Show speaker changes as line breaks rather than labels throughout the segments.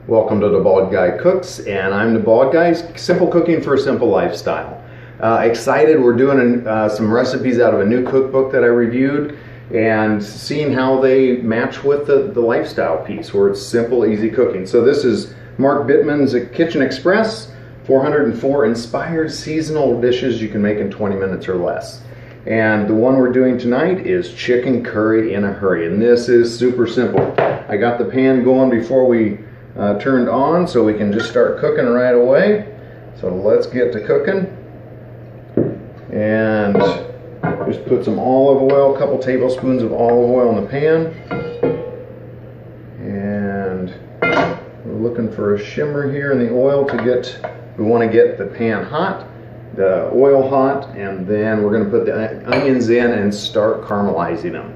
Welcome to the Bald Guy Cooks, and I'm the Bald Guy. Simple cooking for a simple lifestyle. Excited, we're doing some recipes out of a new cookbook that I reviewed and seeing how they match with the lifestyle piece where it's simple, easy cooking. So this is Mark Bittman's Kitchen Express, 404 inspired seasonal dishes you can make in 20 minutes or less. And the one we're doing tonight is chicken curry in a hurry, and this is super simple. I got the pan going before we turned on so we can just start cooking right away. So let's get to cooking. And just put some olive oil, a couple tablespoons of olive oil in the pan. And we're looking for a shimmer here in the oil to get, we want to get the pan hot, the oil hot, and then we're going to put the onions in and start caramelizing them.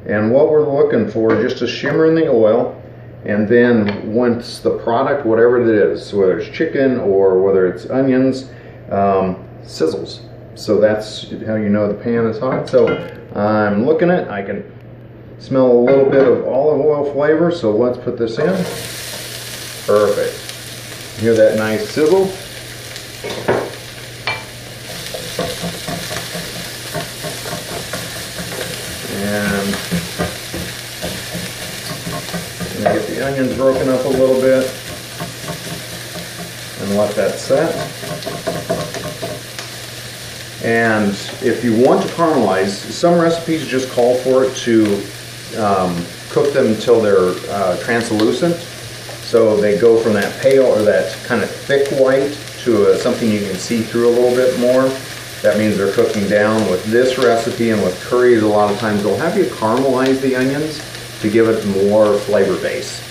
And what we're looking for is just a shimmer in the oil, and then once the product, whatever it is, whether it's chicken or whether it's onions, sizzles. So that's how you know the pan is hot. So I'm looking at, I can smell a little bit of olive oil flavor, so let's put this in. Perfect. Hear that nice sizzle? And get the onions broken up a little bit and let that set. And if you want to caramelize, some recipes just call for it to cook them until they're translucent. So they go from that pale or that kind of thick white to something you can see through a little bit more. That means they're cooking down. With this recipe and with curries, a lot of times they'll have you caramelize the onions to give it more flavor base.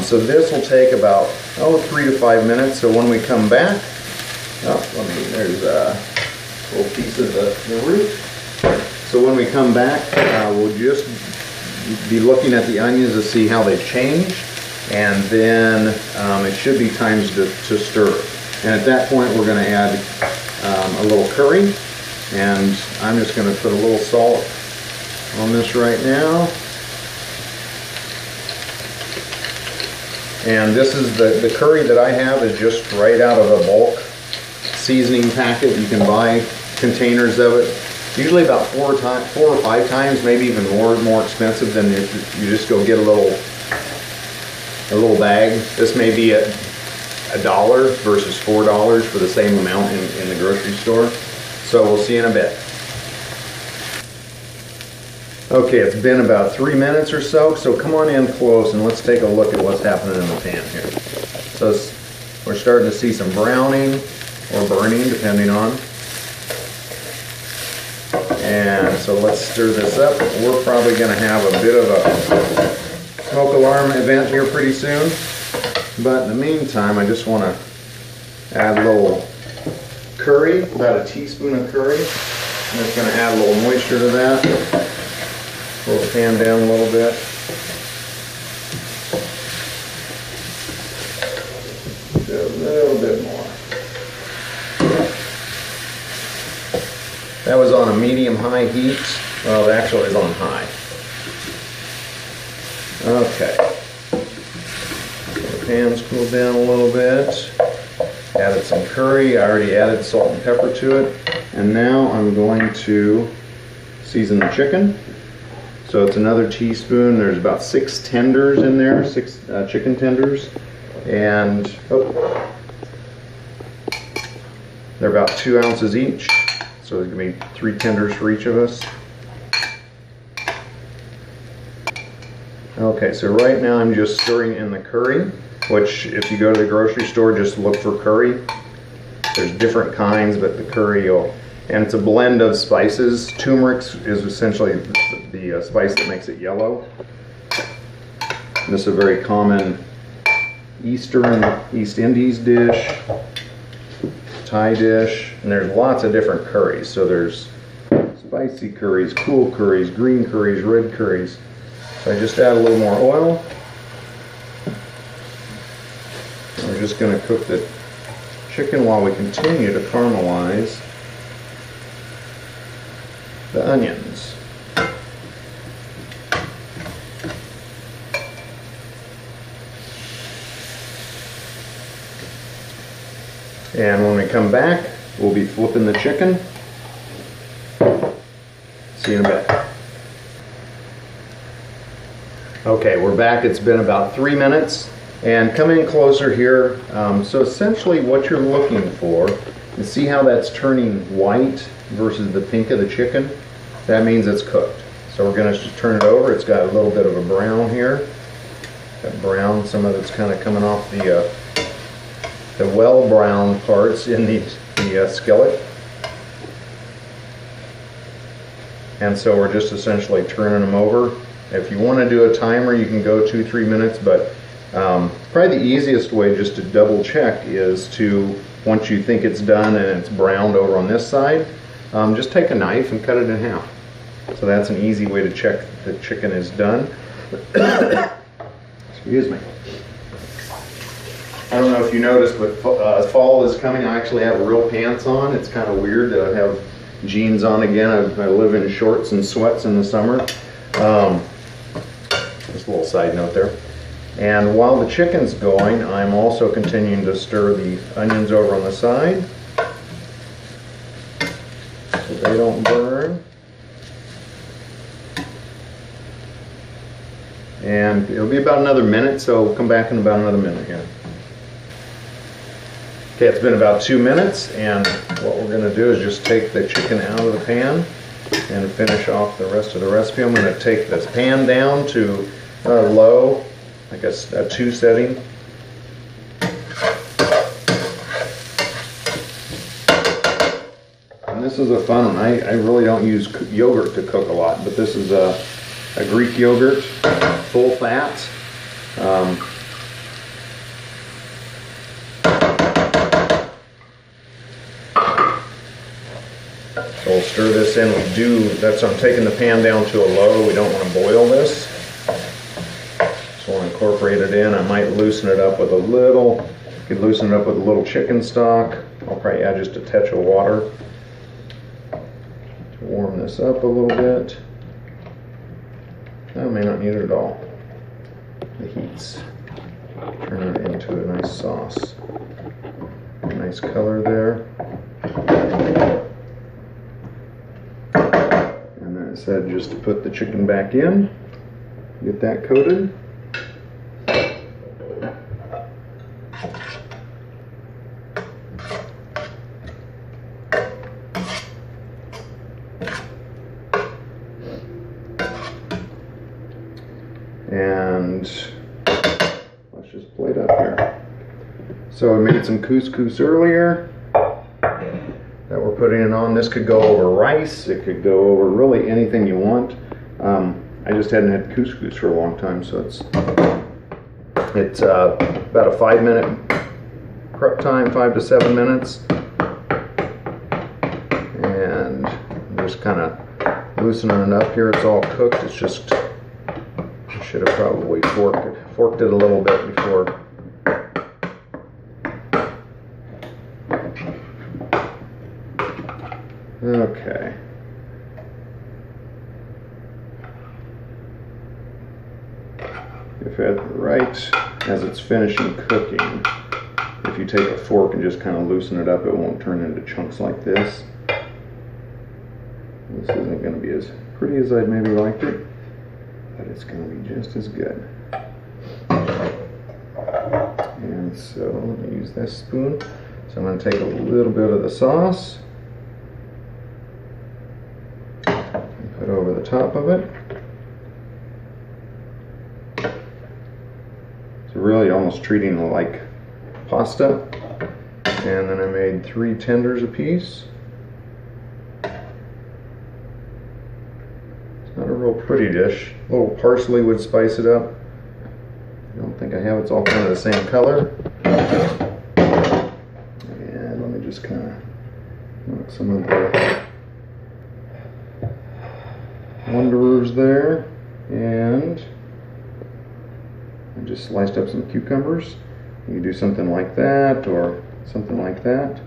So this will take about 3 to 5 minutes. So when we come back, there's a little piece of the root. So when we come back, we'll just be looking at the onions to see how they've changed, and then it should be time to stir. And at that point, we're going to add a little curry, and I'm just going to put a little salt on this right now. And this is the curry that I have is just right out of a bulk seasoning packet. You can buy containers of it. Usually about 4 or 5 times, maybe even more expensive than you just go get a little bag. This may be at $1 versus $4 for the same amount in the grocery store. So we'll see in a bit. Okay, it's been about 3 minutes or so, so come on in close and let's take a look at what's happening in the pan here. So we're starting to see some browning or burning, depending on. And so let's stir this up. We're probably going to have a bit of a smoke alarm event here pretty soon. But in the meantime, I just want to add a little curry, about a teaspoon of curry. I'm just going to add a little moisture to that. Pull the pan down a little bit. Do a little bit more. That was on a medium-high heat. Well, actually it's on high. Okay. The pan's cooled down a little bit. Added some curry. I already added salt and pepper to it. And now I'm going to season the chicken. So it's another teaspoon. There's about 6 tenders in there, 6 chicken tenders. And they're about 2 ounces each. So there's going to be 3 tenders for each of us. Okay, so right now I'm just stirring in the curry, which if you go to the grocery store, just look for curry. There's different kinds, but the curry and it's a blend of spices. Turmeric is essentially the spice that makes it yellow. And this is a very common East Indies dish, Thai dish, and there's lots of different curries. So there's spicy curries, cool curries, green curries, red curries. So I just add a little more oil. We're just going to cook the chicken while we continue to caramelize the onions. And when we come back, we'll be flipping the chicken. See you in a bit. Okay, we're back. It's been about 3 minutes. And come in closer here. So essentially what you're looking for, you see how that's turning white versus the pink of the chicken? That means it's cooked. So we're going to just turn it over. It's got a little bit of a brown here. That brown, some of it's kind of coming off the well brown parts in the skillet. And so we're just essentially turning them over. If you want to do a timer, you can go 2-3 minutes, but probably the easiest way just to double check is to, once you think it's done and it's browned over on this side, just take a knife and cut it in half. So that's an easy way to check the chicken is done. Excuse me. I don't know if you noticed, but fall is coming. I actually have real pants on. It's kind of weird that I have jeans on again. I live in shorts and sweats in the summer. Just a little side note there. And while the chicken's going, I'm also continuing to stir the onions over on the side so they don't burn. And it'll be about another minute, so we'll come back in about another minute here. Okay, it's been about 2 minutes, and what we're going to do is just take the chicken out of the pan and finish off the rest of the recipe. I'm going to take this pan down to low, like a 2 setting. And this is a fun one. I really don't use yogurt to cook a lot, but this is a Greek yogurt, full fat. So we'll stir this in. I'm taking the pan down to a low. We don't want to boil this. So I'll incorporate it in. I might loosen it up with a little, you could loosen it up with a little chicken stock. I'll probably add just a touch of water to warm this up a little bit. I may not need it at all. The heat's turning it into a nice sauce. A nice color there. And then I said just to put the chicken back in, get that coated. And let's just plate up here. So I made some couscous earlier that we're putting it on. This could go over rice, it could go over really anything you want. I just hadn't had couscous for a long time, so it's about a 5-minute prep time, 5 to 7 minutes. And I'm just kind of loosening it up here. It's all cooked. It's just, I should have probably forked it a little bit before. Okay. Right as it's finishing cooking, if you take a fork and just kind of loosen it up, it won't turn into chunks like this. This isn't going to be as pretty as I'd maybe liked it, but it's going to be just as good. And so let me use this spoon. So I'm going to take a little bit of the sauce and put over the top of it. So really almost treating it like pasta. And then I made 3 tenders apiece. It's not a real pretty dish. A little parsley would spice it up. I don't think I have. It's all kind of the same color. And let me just kind of knock some of the wanderers there. And I just sliced up some cucumbers. You can do something like that or something like that.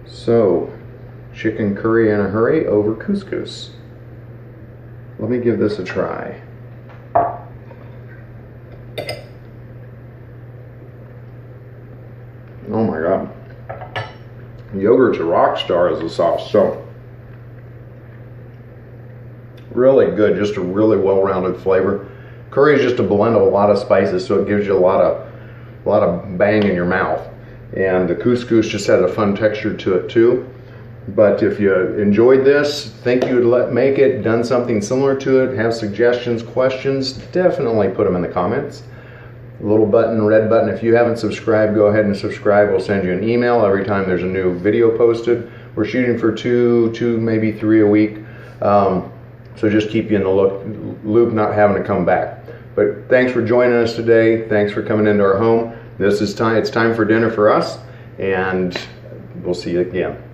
So, chicken curry in a hurry over couscous. Let me give this a try. Yogurt's a rock star as a sauce. So really good, just a really well-rounded flavor. Curry is just a blend of a lot of spices, so it gives you a lot of bang in your mouth. And the couscous just had a fun texture to it too. But if you enjoyed this, think you would make it, done something similar to it, have suggestions, questions, definitely put them in the comments. Little button, red button. If you haven't subscribed, go ahead and subscribe. We'll send you an email every time there's a new video posted. We're shooting for two, maybe 3 a week. So just keep you in the loop, not having to come back. But thanks for joining us today. Thanks for coming into our home. It's time for dinner for us, and we'll see you again.